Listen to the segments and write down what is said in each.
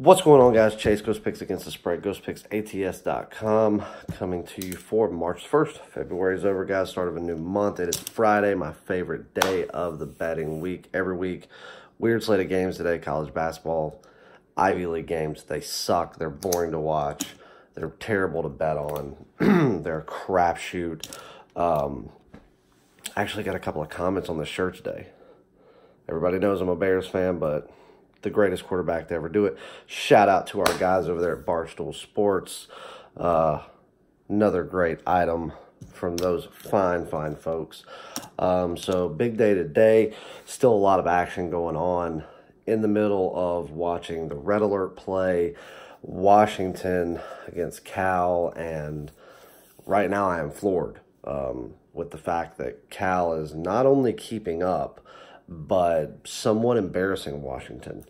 What's going on, guys? Chase Ghost Picks Against the Spread, ghostpicksats.com, coming to you for March 1st. February's over, guys. Start of a new month. It is Friday, my favorite day of the betting week. Every week, weird slate of games today. College basketball, Ivy League games. They suck. They're boring to watch. They're terrible to bet on. They're a crapshoot. I actually got a couple of comments on the shirt today. Everybody knows I'm a Bears fan, but the greatest quarterback to ever do it. Shout out to our guys over there at Barstool Sports. Another great item from those fine folks. So big day today. Still a lot of action going on. In the middle of watching the Red Alert play, Washington against Cal, and right now I am floored with the fact that Cal is not only keeping up, but somewhat embarrassing Washington.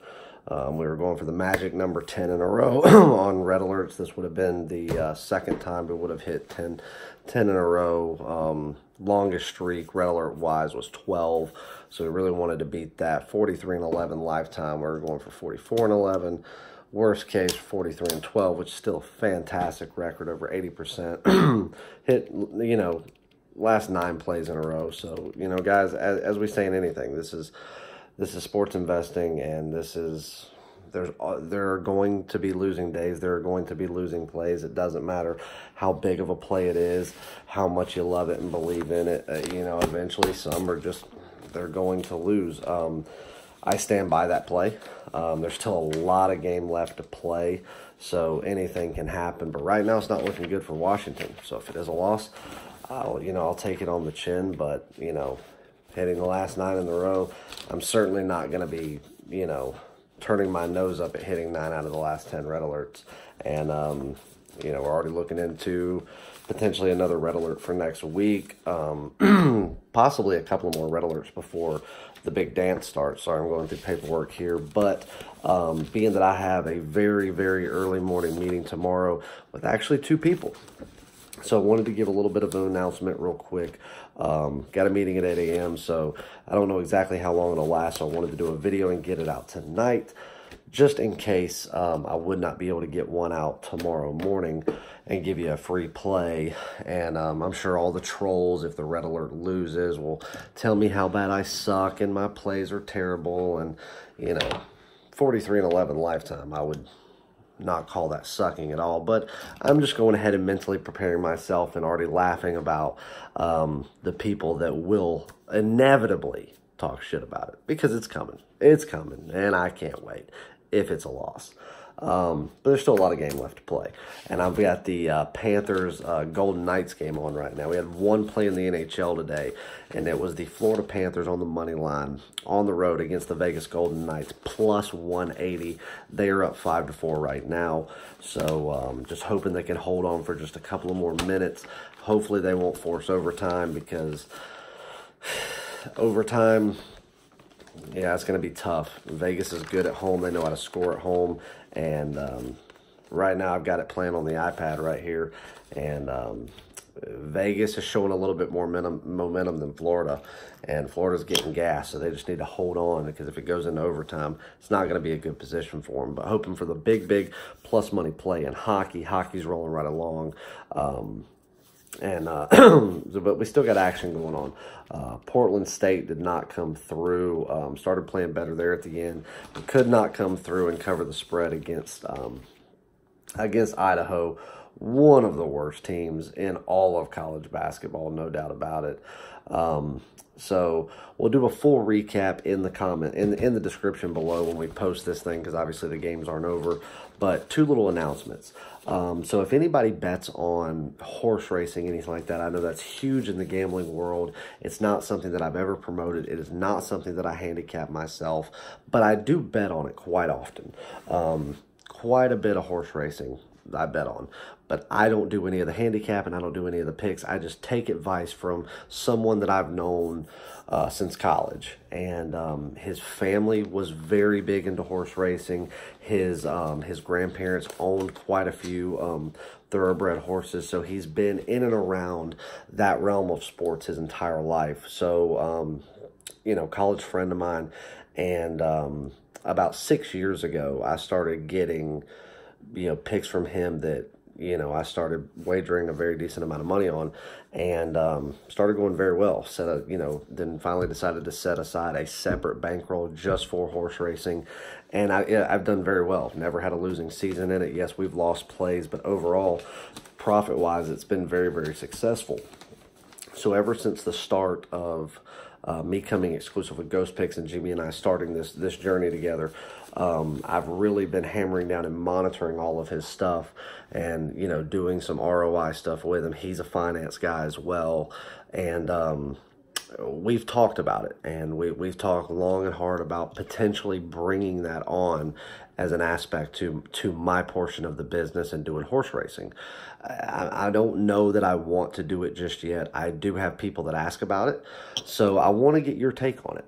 We were going for the magic number 10 in a row on Red Alerts. This would have been the second time we would have hit 10 in a row. Longest streak, Red Alert wise, was 12. So we really wanted to beat that. 43-11 lifetime. We were going for 44-11. Worst case, 43-12, which is still a fantastic record, over 80%. Hit, last 9 plays in a row. So, guys, as we say in anything, this is sports investing, and there are going to be losing days. There are going to be losing plays. It doesn't matter how big of a play it is, how much you love it and believe in it. Eventually some are just, they're going to lose. I stand by that play. There's still a lot of game left to play, so anything can happen. But right now it's not looking good for Washington. So if it is a loss, I'll take it on the chin. But, hitting the last 9 in a row, I'm certainly not going to be, turning my nose up at hitting 9 out of the last 10 Red Alerts. And, we're already looking into potentially another Red Alert for next week. Possibly a couple more Red Alerts before the big dance starts. Sorry, I'm going through paperwork here. But being that I have a very, very early morning meeting tomorrow with actually 2 people, so I wanted to give a little bit of an announcement real quick. Got a meeting at 8 a.m., so I don't know exactly how long it'll last. So I wanted to do a video and get it out tonight, just in case I would not be able to get one out tomorrow morning and give you a free play. And I'm sure all the trolls, if the Red Alert loses, will tell me how bad I suck and my plays are terrible. And, 43-11 lifetime, I would not call that sucking at all. But I'm just going ahead and mentally preparing myself and already laughing about the people that will inevitably talk shit about it, because it's coming. It's coming, and I can't wait if it's a loss. But there's still a lot of game left to play. And I've got the Panthers Golden Knights game on right now. We had one play in the NHL today, and it was the Florida Panthers on the money line on the road against the Vegas Golden Knights, plus 180. They are up 5-4 right now. So just hoping they can hold on for just a couple of more minutes. Hopefully they won't force overtime, because overtime, yeah, it's going to be tough. Vegas is good at home. They know how to score at home. And right now I've got it playing on the iPad right here. And Vegas is showing a little bit more momentum than Florida. And Florida's getting gas, so they just need to hold on, because if it goes into overtime, it's not going to be a good position for them. But hoping for the big plus money play in hockey. Hockey's rolling right along. But we still got action going on. Portland State did not come through. Started playing better there at the end, but could not come through and cover the spread against Idaho, one of the worst teams in all of college basketball, no doubt about it. So we'll do a full recap in the description below when we post this thing, because obviously the games aren't over. But 2 little announcements. So if anybody bets on horse racing, anything like that, I know that's huge in the gambling world. It's not something that I've ever promoted. It is not something that I handicap myself, but I do bet on it quite often. Quite a bit of horse racing I bet on, but I don't do any of the handicap and I don't do any of the picks. I just take advice from someone that I've known since college, and his family was very big into horse racing. His grandparents owned quite a few thoroughbred horses, so he's been in and around that realm of sports his entire life. So, college friend of mine, and about 6 years ago, I started getting, picks from him that, I started wagering a very decent amount of money on, and started going very well. Then finally decided to set aside a separate bankroll just for horse racing, and I've done very well. Never had a losing season in it. Yes, we've lost plays, but overall, profit-wise, it's been very, very successful. So ever since the start of me coming exclusive with Ghost Picks and Jimmy and I starting this journey together, I've really been hammering down and monitoring all of his stuff, and doing some ROI stuff with him. He's a finance guy as well, and we've talked about it, and we've talked long and hard about potentially bringing that on as an aspect to my portion of the business and doing horse racing. I don't know that I want to do it just yet. I do have people that ask about it, so I want to get your take on it.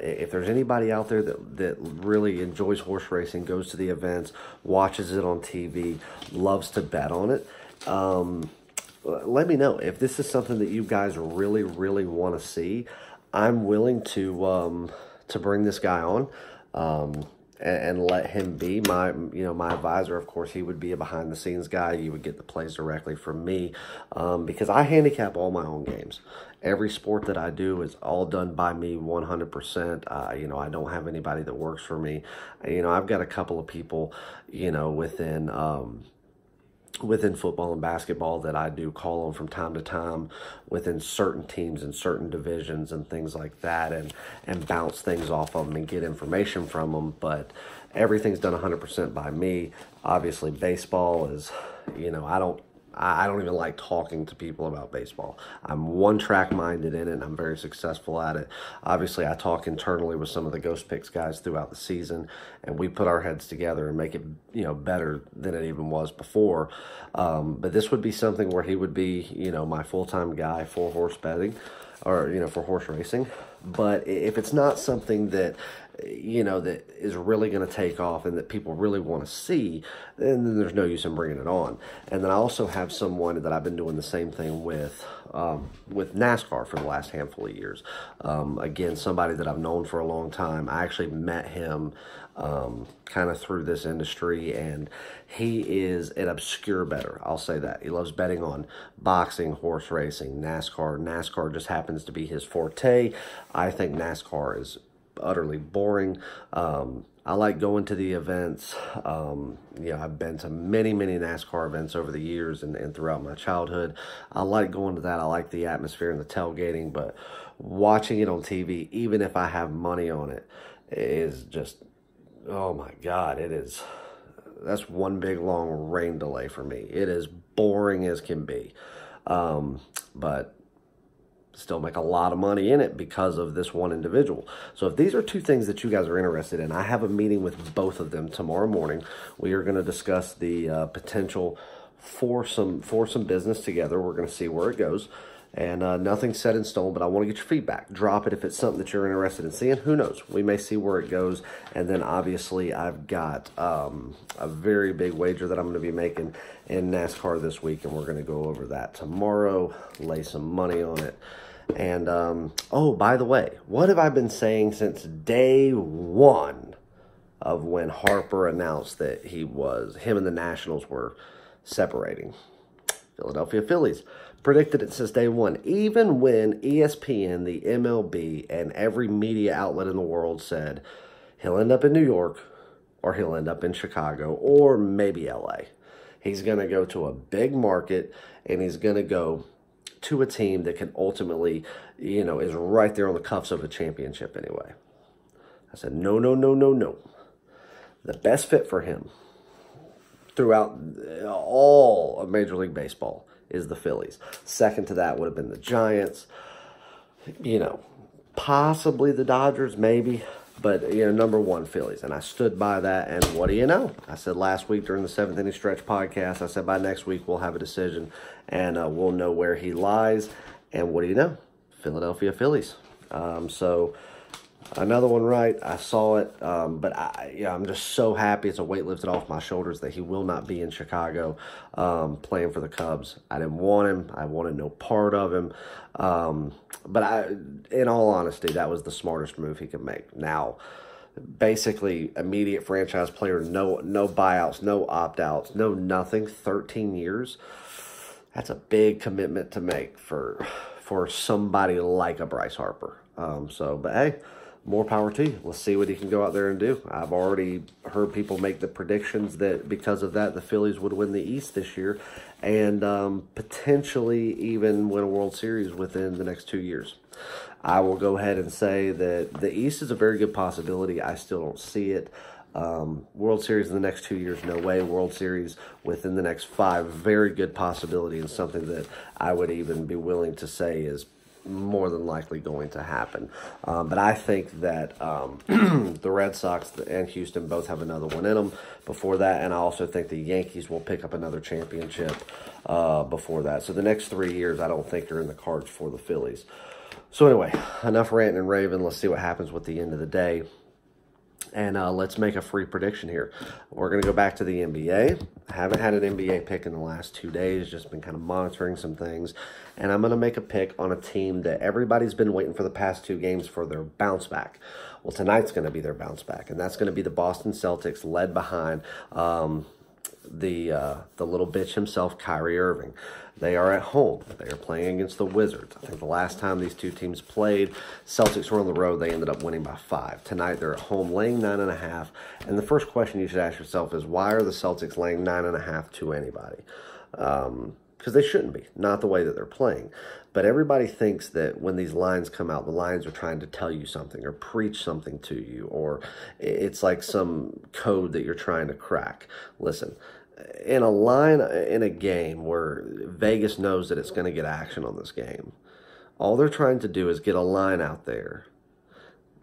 If there's anybody out there that really enjoys horse racing, goes to the events, watches it on TV, loves to bet on it, let me know. If this is something that you guys really, really want to see, I'm willing to bring this guy on, and let him be my advisor. Of course, he would be a behind the scenes guy. You would get the plays directly from me, because I handicap all my own games. Every sport that I do is all done by me 100%. I don't have anybody that works for me. I've got a couple of people, within football and basketball that I do call on from time to time within certain teams and certain divisions and things like that, and bounce things off of them and get information from them. But everything's done 100% by me. Obviously, baseball is, I don't even like talking to people about baseball. I'm one-track minded in it, and I'm very successful at it. Obviously, I talk internally with some of the Ghost Picks guys throughout the season, and we put our heads together and make it, better than it even was before. But this would be something where he would be, my full-time guy for horse betting, or, for horse racing. But if it's not something that, that is really going to take off and that people really want to see, then there's no use in bringing it on. And then I also have someone that I've been doing the same thing with NASCAR for the last handful of years. Again, somebody that I've known for a long time. I actually met him kind of through this industry, and he is an obscure bettor. I'll say that. He loves betting on boxing, horse racing, NASCAR. NASCAR just happens to be his forte. I think NASCAR is utterly boring. I like going to the events. I've been to many, many NASCAR events over the years and throughout my childhood. I like going to that. I like the atmosphere and the tailgating, but watching it on TV, even if I have money on it, is just, oh my God, that's one big long rain delay for me. It is boring as can be. But still make a lot of money in it because of this one individual. So if these are two things that you guys are interested in, I have a meeting with both of them tomorrow morning. We are going to discuss the potential for some business together. We're going to see where it goes. And nothing's set in stone, but I want to get your feedback. Drop it if it's something that you're interested in seeing. Who knows? We may see where it goes. And then obviously I've got a very big wager that I'm going to be making in NASCAR this week, and we're going to go over that tomorrow, lay some money on it. And, oh, by the way, what have I been saying since day one of when Harper announced that him and the Nationals were separating? Philadelphia Phillies. Predicted it since day one. Even when ESPN, the MLB, and every media outlet in the world said he'll end up in New York, or he'll end up in Chicago, or maybe LA. He's going to go to a big market, and he's going to go to a team that can ultimately, is right there on the cuffs of a championship anyway. I said, no, no, no, no, no. The best fit for him throughout all of Major League Baseball is the Phillies. Second to that would have been the Giants, possibly the Dodgers, maybe, but, number one, Phillies. And I stood by that, and what do you know? I said last week during the 7th Inning Stretch podcast, I said by next week we'll have a decision, and we'll know where he lies. And what do you know? Philadelphia Phillies. So another one right. I saw it, but I'm just so happy. It's a weight lifted off my shoulders that he will not be in Chicago playing for the Cubs. I didn't want him. I wanted no part of him. But in all honesty, that was the smartest move he could make. Now, basically immediate franchise player, no buyouts, no opt-outs, no nothing, 13 years. That's a big commitment to make for somebody like a Bryce Harper. But hey, more power to you. Let's see what he can go out there and do. I've already heard people make the predictions that because of that, the Phillies would win the East this year and potentially even win a World Series within the next 2 years. I will go ahead and say that the East is a very good possibility. I still don't see it. World Series in the next 2 years, no way. World Series within the next 5, very good possibility, and something that I would even be willing to say is more than likely going to happen. But I think that the Red Sox and Houston both have another one in them before that, and I also think the Yankees will pick up another championship before that. So the next 3 years, I don't think are in the cards for the Phillies. So anyway, enough ranting and raving. Let's see what happens with the end of the day. And let's make a free prediction here. We're going to go back to the NBA. I haven't had an NBA pick in the last 2 days, just been kind of monitoring some things. And I'm going to make a pick on a team that everybody's been waiting for the past 2 games for their bounce back. Well, tonight's going to be their bounce back, and that's going to be the Boston Celtics, led behind the little bitch himself, Kyrie Irving. They are at home. They are playing against the Wizards. I think the last time these two teams played, Celtics were on the road. They ended up winning by 5. Tonight, they're at home laying 9.5. And the first question you should ask yourself is, why are the Celtics laying 9.5 to anybody? Because they shouldn't be, not the way that they're playing. But everybody thinks that when these lines come out, the lines are trying to tell you something or preach something to you, or it's like some code that you're trying to crack. Listen, in a line in a game where Vegas knows that it's going to get action on this game, all they're trying to do is get a line out there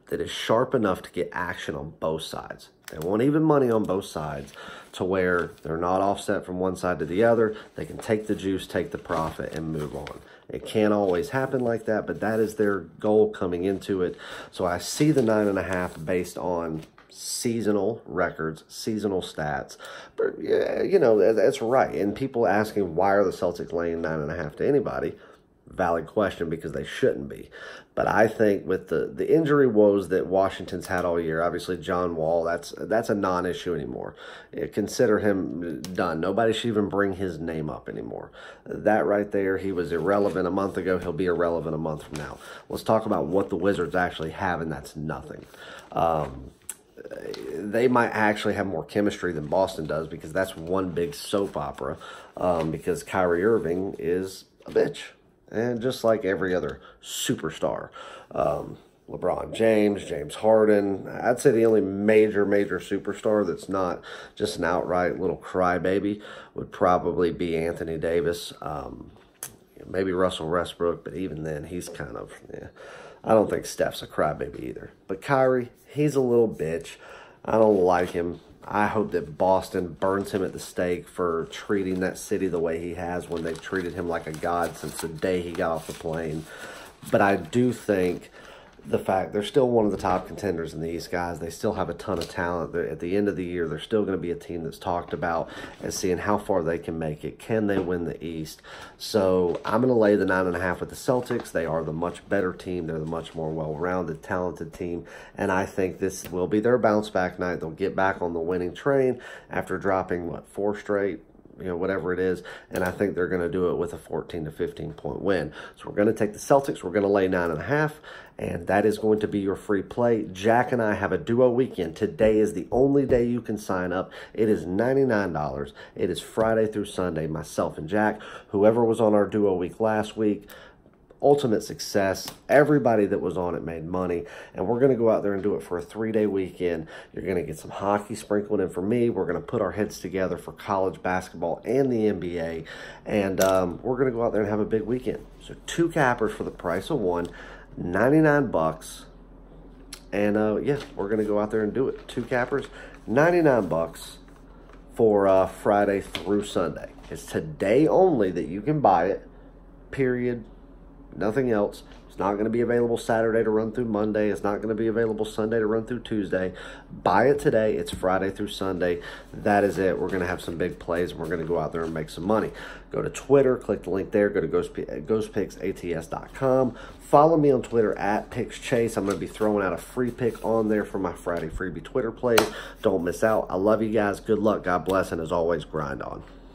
that is sharp enough to get action on both sides. They want even money on both sides to where they're not offset from one side to the other. They can take the juice, take the profit, and move on. It can't always happen like that, but that is their goal coming into it. So I see the 9.5 based on seasonal records, seasonal stats. But, yeah, you know, that's right. And people asking, why are the Celtics laying 9.5 to anybody? Valid question, because they shouldn't be. But I think with the injury woes that Washington's had all year, obviously John Wall, that's a non-issue anymore. Consider him done. Nobody should even bring his name up anymore. That right there, he was irrelevant a month ago. He'll be irrelevant a month from now. Let's talk about what the Wizards actually have, and that's nothing. They might actually have more chemistry than Boston does, because that's one big soap opera, because Kyrie Irving is a bitch. And just like every other superstar, LeBron James, James Harden, I'd say the only major superstar that's not just an outright little crybaby would probably be Anthony Davis, maybe Russell Westbrook, but even then, he's kind of, yeah. I don't think Steph's a crybaby either. But Kyrie, he's a little bitch. I don't like him. I hope that Boston burns him at the stake for treating that city the way he has, when they've treated him like a god since the day he got off the plane. But I do think the fact they're still one of the top contenders in the East, guys. They still have a ton of talent. At the end of the year, they're still going to be a team that's talked about and seeing how far they can make it. Can they win the East? So I'm going to lay the 9.5 with the Celtics. They are the much better team. They're the much more well-rounded, talented team. And I think this will be their bounce-back night. They'll get back on the winning train after dropping, 4 straight? Whatever it is, and I think they're going to do it with a 14 to 15 point win. So we're going to take the Celtics. We're going to lay 9.5, and that is going to be your free play. Jack and I have a duo weekend. Today is the only day you can sign up. It is $99. It is Friday through Sunday, myself and Jack. Whoever was on our duo week last week, ultimate success. Everybody that was on it made money, and we're going to go out there and do it for a 3-day weekend. You're going to get some hockey sprinkled in for me. We're going to put our heads together for college basketball and the NBA, and we're going to go out there and have a big weekend. So 2 cappers for the price of 1, $99, and yeah, we're going to go out there and do it. 2 cappers, $99 for Friday through Sunday. It's today only that you can buy it, period. Nothing else. It's It's not going to be available Saturday to run through Monday. It's not going to be available Sunday to run through Tuesday. Buy it today. It's Friday through Sunday. That is it. We're going to have some big plays, and we're going to go out there and make some money. Go to Twitter. Click the link there. Go to ghostpicksats.com. Follow me on Twitter at PicksChase. I'm going to be throwing out a free pick on there for my Friday freebie Twitter plays. Don't miss out. I love you guys. Good luck. God bless. And as always, grind on.